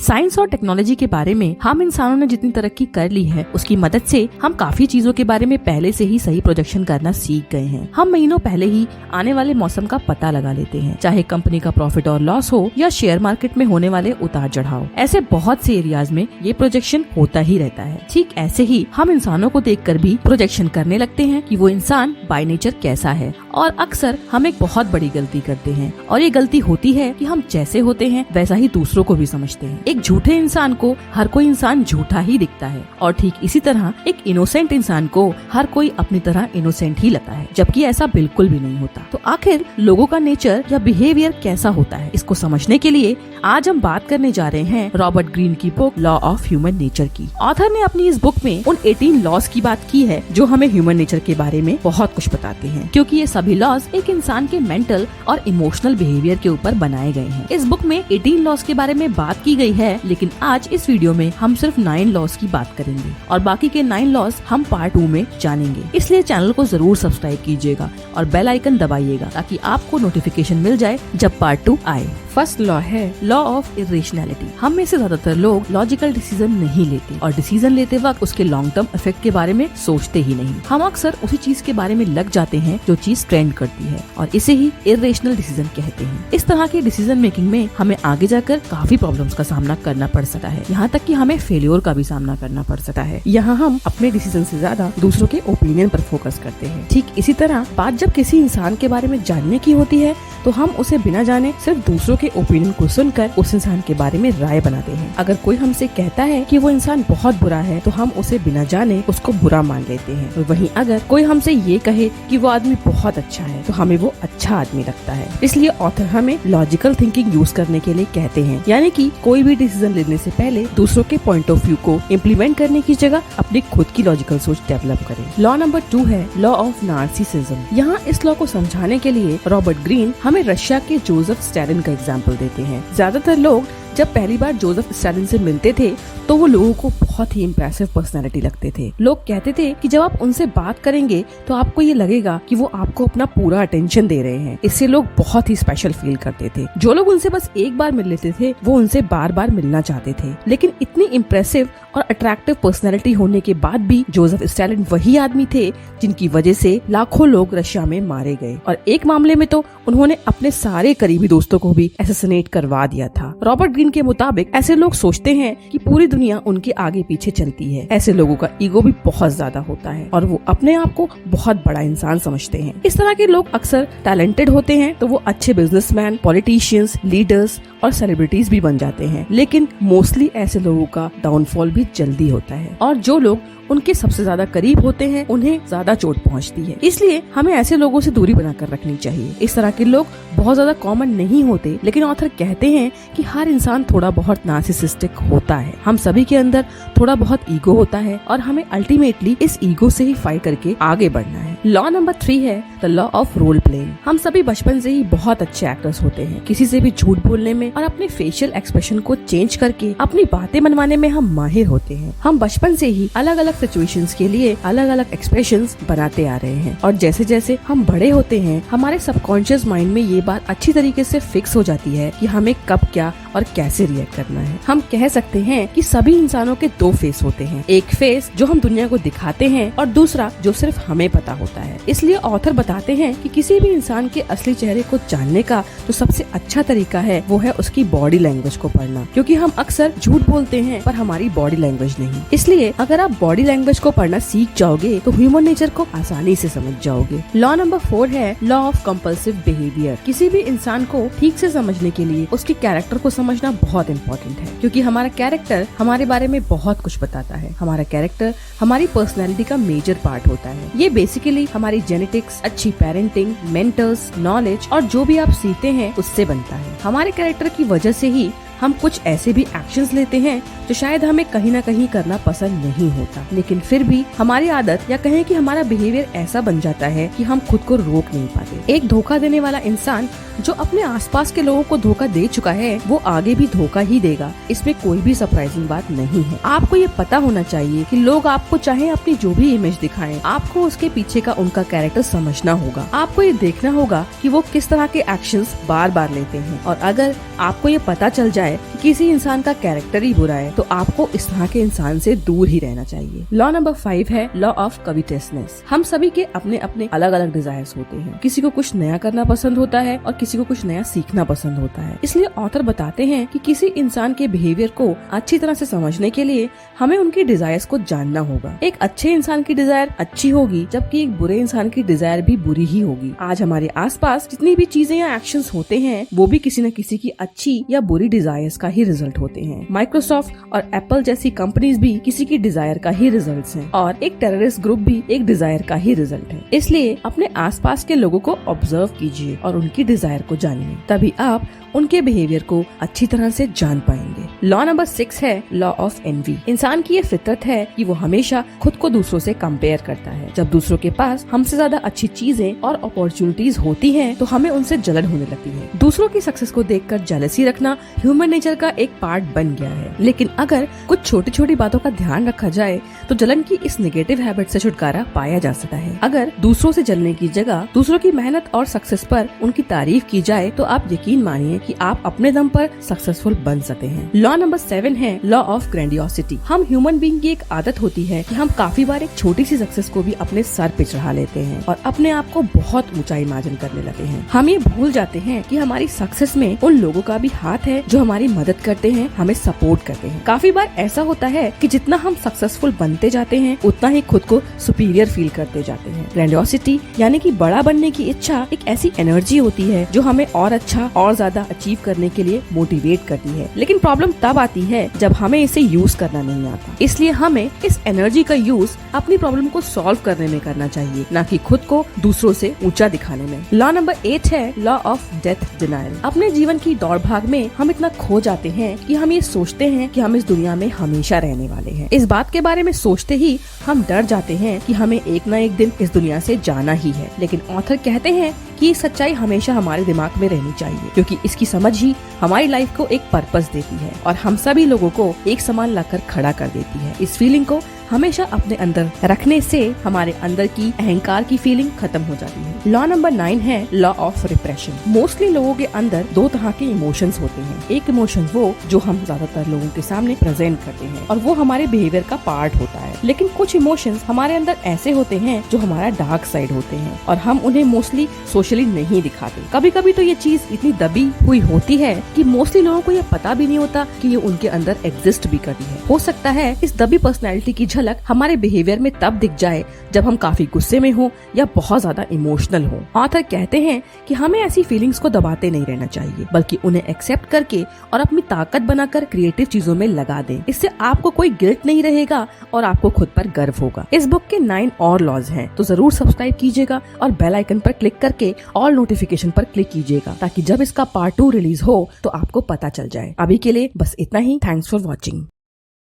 Science और technology के बारे में हम इंसानों ने जितनी तरक्की कर ली है उसकी मदद से हम काफी चीजों के बारे में पहले से ही सही प्रोजेक्शन करना सीख गए हैं। हम महीनों पहले ही आने वाले मौसम का पता लगा लेते हैं, चाहे कंपनी का प्रॉफिट और लॉस हो या शेयर मार्केट में होने वाले उतार चढ़ाव। ऐसे बहुत से एरियाज में ये प्रोजेक्शन होता ही रहता है। ठीक ऐसे ही हम इंसानों को देखकर भी प्रोजेक्शन करने लगते हैं कि वो इंसान बाय नेचर कैसा है, और अक्सर हम एक बहुत बड़ी गलती करते हैं और ये गलती होती है कि हम जैसे होते हैं वैसा ही दूसरों को भी समझते हैं। एक झूठे इंसान को हर कोई इंसान झूठा ही दिखता है और ठीक इसी तरह एक इनोसेंट इंसान को हर कोई अपनी तरह इनोसेंट ही लगता है, जबकि ऐसा बिल्कुल भी नहीं होता। तो आखिर लोगों का नेचर या बिहेवियर कैसा होता है, इसको समझने के लिए आज हम बात करने जा रहे हैं रॉबर्ट ग्रीन की book law of human nature की। ऑथर ने अपनी इस बुक में उन 18 लॉज की बात की है जो हमें ह्यूमन नेचर के बारे में बहुत कुछ बताते हैं, क्योंकि ये सभी लॉज एक इंसान के मेंटल और इमोशनल बिहेवियर के ऊपर बनाए गए हैं। इस बुक में 18 लॉज के बारे में बात की गई है, लेकिन आज इस वीडियो में हम सिर्फ 9 लॉज की बात करेंगे और बाकी के 9 लॉज हम पार्ट 2 में जानेंगे। इसलिए चैनल को जरूर सब्सक्राइब कीजिएगा और बेल आइकन दबाइएगा ताकि आपको नोटिफिकेशन मिल जाए जब पार्ट 2 आए। फर्स्ट लॉ है लॉ ऑफ इरेशनैलिटी। हम में से ज्यादातर लोग लॉजिकल डिसीजन नहीं लेते और डिसीजन लेते वक्त उसके लॉन्ग टर्म इफेक्ट के बारे में सोचते ही नहीं। हम अक्सर उसी चीज के बारे में लग जाते हैं जो चीज ट्रेंड करती है और इसे ही इरेशनल डिसीजन कहते हैं। इस तरह के डिसीजन मेकिंग में हमें आगे जाकर काफी प्रॉब्लम्स का सामना करना पड़ सकता है, यहाँ तक कि हमें फेल्योर का भी सामना करना पड़ सकता है। यहाँ हम अपने डिसीजन से ज्यादा दूसरों के ओपिनियन पर फोकस करते हैं। ठीक इसी तरह बात जब किसी इंसान के बारे में जानने की होती है तो हम उसे बिना जाने सिर्फ दूसरों के ओपिनियन को सुनकर उस इंसान के बारे में राय बनाते हैं। अगर कोई हमसे कहता है कि वो इंसान बहुत बुरा है तो हम उसे बिना जाने उसको बुरा मान लेते हैं, और वहीं अगर कोई हमसे ये कहे कि वो आदमी बहुत अच्छा है तो हमें वो अच्छा आदमी लगता है। इसलिए ऑथर हमें लॉजिकल थिंकिंग यूज करने के लिए कहते हैं, यानी कि कोई भी डिसीजन लेने से पहले दूसरों के पॉइंट ऑफ व्यू को इम्प्लीमेंट करने की जगह अपनी खुद की लॉजिकल सोच डेवलप करें। लॉ नंबर 2 है लॉ ऑफ नार्सिसिज्म। यहाँ इस लॉ को समझाने के लिए रॉबर्ट ग्रीन हमें रशिया के जोसेफ स्टैलिन का एग्जाम्पल देते हैं। ज्यादातर लोग जब पहली बार जोसेफ स्टैलिन से मिलते थे तो वो लोगों को बहुत ही इम्प्रेसिव पर्सनालिटी लगते थे। लोग कहते थे कि जब आप उनसे बात करेंगे तो आपको ये लगेगा कि वो आपको अपना पूरा अटेंशन दे रहे हैं। इससे लोग बहुत ही स्पेशल फील करते थे। जो लोग उनसे बस एक बार मिल लेते थे वो उनसे बार बार मिलना चाहते थे। लेकिन इतनी इम्प्रेसिव और अट्रैक्टिव पर्सनालिटी होने के बाद भी जोसेफ स्टैलिन वही आदमी थे जिनकी वजह से लाखों लोग रशिया में मारे गए, और एक मामले में तो उन्होंने अपने सारे करीबी दोस्तों को भी असैसिनेट करवा दिया था। रॉबर्ट ग्रीन के मुताबिक ऐसे लोग सोचते हैं कि पूरी दुनिया उनके आगे पीछे चलती है। ऐसे लोगों का ईगो भी बहुत ज्यादा होता है और वो अपने आप को बहुत बड़ा इंसान समझते हैं। इस तरह के लोग अक्सर टैलेंटेड होते हैं तो वो अच्छे बिजनेसमैन, पॉलिटिशियंस, लीडर्स और सेलिब्रिटीज भी बन जाते हैं, लेकिन मोस्टली ऐसे लोगों का डाउनफॉल भी जल्दी होता है और जो लोग उनके सबसे ज्यादा करीब होते हैं उन्हें ज्यादा चोट पहुंचती है। इसलिए हमें ऐसे लोगों से दूरी बनाकर रखनी चाहिए। इस तरह के लोग बहुत ज्यादा कॉमन नहीं होते, लेकिन ऑथर कहते हैं कि हर इंसान थोड़ा बहुत नार्सिसिस्टिक होता है। हम सभी के अंदर थोड़ा बहुत ईगो होता है और हमें अल्टीमेटली इस ईगो से ही फाइट करके आगे बढ़ना है। लॉ नंबर 3 है the law of role playing. हम सभी बचपन से ही बहुत अच्छे एक्टर्स होते हैं। किसी से भी झूठ बोलने में और अपने फेशियल एक्सप्रेशन को चेंज करके अपनी बातें मनवाने में हम माहिर होते हैं। हम बचपन से ही अलग अलग सिचुएशंस के लिए अलग अलग एक्सप्रेशंस बनाते आ रहे हैं, और जैसे जैसे हम बड़े होते हैं हमारे सबकॉन्शियस माइंड में ये बात अच्छी तरीके से फिक्स हो जाती है कि हमें कब क्या और कैसे रिएक्ट करना है। हम कह सकते हैं कि सभी इंसानों के 2 फेस होते हैं, एक फेस जो हम दुनिया को दिखाते हैं और दूसरा जो सिर्फ हमें पता होता है। इसलिए ऑथर बताते हैं कि किसी भी इंसान के असली चेहरे को जानने का जो सबसे अच्छा तरीका है वो है उसकी बॉडी लैंग्वेज को पढ़ना, क्योंकि हम अक्सर झूठ बोलते हैं पर हमारी बॉडी लैंग्वेज नहीं। इसलिए अगर आप बॉडी लैंग्वेज को पढ़ना सीख जाओगे तो ह्यूमन नेचर को आसानी से समझ जाओगे। लॉ नंबर 4 है लॉ ऑफ कंपल्सिव बिहेवियर। किसी भी इंसान को ठीक से समझने के लिए उसके कैरेक्टर को समझना बहुत इम्पोर्टेंट है, क्योंकि हमारा कैरेक्टर हमारे बारे में बहुत कुछ बताता है। हमारा कैरेक्टर हमारी पर्सनैलिटी का मेजर पार्ट होता है। ये बेसिकली हमारी जेनेटिक्स, अच्छी पेरेंटिंग, मेंटर्स, नॉलेज और जो भी आप सीखते हैं उससे बनता है। हमारे कैरेक्टर की वजह से ही हम कुछ ऐसे भी एक्शंस लेते हैं जो शायद हमें कहीं ना कहीं करना पसंद नहीं होता, लेकिन फिर भी हमारी आदत या कहें कि हमारा बिहेवियर ऐसा बन जाता है कि हम खुद को रोक नहीं पाते। एक धोखा देने वाला इंसान जो अपने आसपास के लोगों को धोखा दे चुका है वो आगे भी धोखा ही देगा। इसमें कोई भी सरप्राइजिंग बात नहीं है। आपको ये पता होना चाहिए कि लोग आपको चाहे अपनी जो भी इमेज दिखाएं, आपको उसके पीछे का उनका कैरेक्टर समझना होगा। आपको ये देखना होगा कि वो किस तरह के एक्शंस बार बार लेते हैं, और अगर आपको ये पता चल जाए कि कि किसी इंसान का कैरेक्टर ही बुरा है तो आपको इस तरह के इंसान से दूर ही रहना चाहिए। लॉ नंबर 5 है लॉ ऑफ कविटसनेस। हम सभी के अपने अपने अलग अलग डिजायर्स होते हैं। किसी को कुछ नया करना पसंद होता है और किसी को कुछ नया सीखना पसंद होता है। इसलिए ऑथर बताते हैं कि किसी इंसान के बिहेवियर को अच्छी तरह से समझने के लिए हमें उनकी डिजायर्स को जानना होगा। एक अच्छे इंसान की डिजायर अच्छी होगी जबकि एक बुरे इंसान की डिजायर भी बुरी ही होगी। आज हमारे आसपास जितनी भी चीजें या एक्शंस होते हैं वो भी किसी न किसी की अच्छी या बुरी डिजायर्स का ही रिजल्ट होते हैं। माइक्रोसॉफ्ट और एप्पल जैसी कंपनीज भी किसी की डिजायर का ही रिजल्ट्स हैं और एक टेररिस्ट ग्रुप भी एक डिजायर का ही रिजल्ट है। इसलिए अपने आसपास के लोगों को ऑब्जर्व कीजिए और उनकी डिजायर को जानिए, तभी आप उनके बिहेवियर को अच्छी तरह से जान पाएंगे। लॉ नंबर 6 है लॉ ऑफ एनवी। इंसान की ये फितरत है कि वो हमेशा खुद को दूसरों से कंपेयर करता है। जब दूसरों के पास हमसे ज्यादा अच्छी चीजें और अपॉर्चुनिटीज होती हैं तो हमें उनसे जलन होने लगती है। दूसरों की सक्सेस को देखकर जेलसी रखना ह्यूमन नेचर का एक पार्ट बन गया है। लेकिन अगर कुछ छोटी छोटी बातों का ध्यान रखा जाए तो जलन की इस नेगेटिव हैबिट से छुटकारा पाया जा सकता है। अगर दूसरों से जलने की जगह दूसरों की मेहनत और सक्सेस पर उनकी तारीफ की जाए तो आप यकीन मानिए कि आप अपने दम पर सक्सेसफुल बन सकते हैं। लॉ नंबर 7 है लॉ ऑफ ग्रैंडियोसिटी। हम ह्यूमन बीइंग की एक आदत होती है कि हम काफी बार एक छोटी सी सक्सेस को भी अपने सर पे चढ़ा लेते हैं और अपने आप को बहुत ऊंचाई इमेजिन करने लगते हैं। हम ये भूल जाते हैं कि हमारी सक्सेस में उन लोगों का भी हाथ है जो हमारी मदद करते हैं, हमें सपोर्ट करते हैं। काफी बार ऐसा होता है कि जितना हम सक्सेसफुल बनते जाते हैं उतना ही खुद को सुपीरियर फील करते जाते हैं। ग्रैंडियोसिटी यानी कि बड़ा बनने की इच्छा एक ऐसी एनर्जी होती है जो हमें और अच्छा और ज्यादा अचीव करने के लिए मोटिवेट करती है। लेकिन प्रॉब्लम तब आती है जब हमें इसे यूज करना नहीं आता। इसलिए हमें इस एनर्जी का यूज अपनी प्रॉब्लम को सॉल्व करने में करना चाहिए, न कि खुद को दूसरों से ऊंचा दिखाने में। लॉ नंबर 8 है लॉ ऑफ डेथ डिनायल। अपने जीवन की दौड़ भाग में हम इतना खो जाते हैं कि हम ये सोचते हैं कि हम इस दुनिया में हमेशा रहने वाले हैं। इस बात के बारे में सोचते ही हम डर जाते हैं कि हमें एक न एक दिन इस दुनिया से जाना ही है। लेकिन ऑथर कहते हैं कि सच्चाई हमेशा हमारे दिमाग में रहनी चाहिए क्योंकि इसकी समझ ही हमारी लाइफ को एक पर्पस देती है और हम सभी लोगों को एक समान लाकर खड़ा कर देती है। इस फीलिंग को हमेशा अपने अंदर रखने से हमारे अंदर की अहंकार की फीलिंग खत्म हो जाती है। लॉ नंबर 9 है लॉ ऑफ रिप्रेशन। मोस्टली लोगों के अंदर दो तरह के इमोशंस होते हैं। एक इमोशन वो जो हम ज्यादातर लोगों के सामने प्रेजेंट करते हैं और वो हमारे बिहेवियर का पार्ट होता है। लेकिन कुछ इमोशंस हमारे अंदर ऐसे होते हैं जो हमारा डार्क साइड होते हैं और हम उन्हें मोस्टली सोशली नहीं दिखाते। कभी कभी तो ये चीज इतनी दबी हुई होती है कि मोस्टली लोगों को ये पता भी नहीं होता कि ये उनके अंदर एग्जिस्ट भी करती है। हो सकता है इस दबी पर्सनैलिटी की झलक हमारे बिहेवियर में तब दिख जाए जब हम काफी गुस्से में हो या बहुत ज्यादा इमोशनल हो। ऑथर कहते हैं कि हमें ऐसी फीलिंग्स को दबाते नहीं रहना चाहिए बल्कि उन्हें एक्सेप्ट करके और अपनी ताकत बनाकर क्रिएटिव चीजों में लगा दें। इससे आपको कोई गिल्ट नहीं रहेगा और आपको खुद पर गर्व होगा। इस बुक के 9 और लॉज हैं तो जरूर सब्सक्राइब कीजिएगा और बेल आइकन पर क्लिक करके ऑल नोटिफिकेशन पर क्लिक कीजिएगा ताकि जब इसका पार्ट 2 रिलीज हो तो आपको पता चल जाए। अभी के लिए बस इतना ही। Thanks for watching.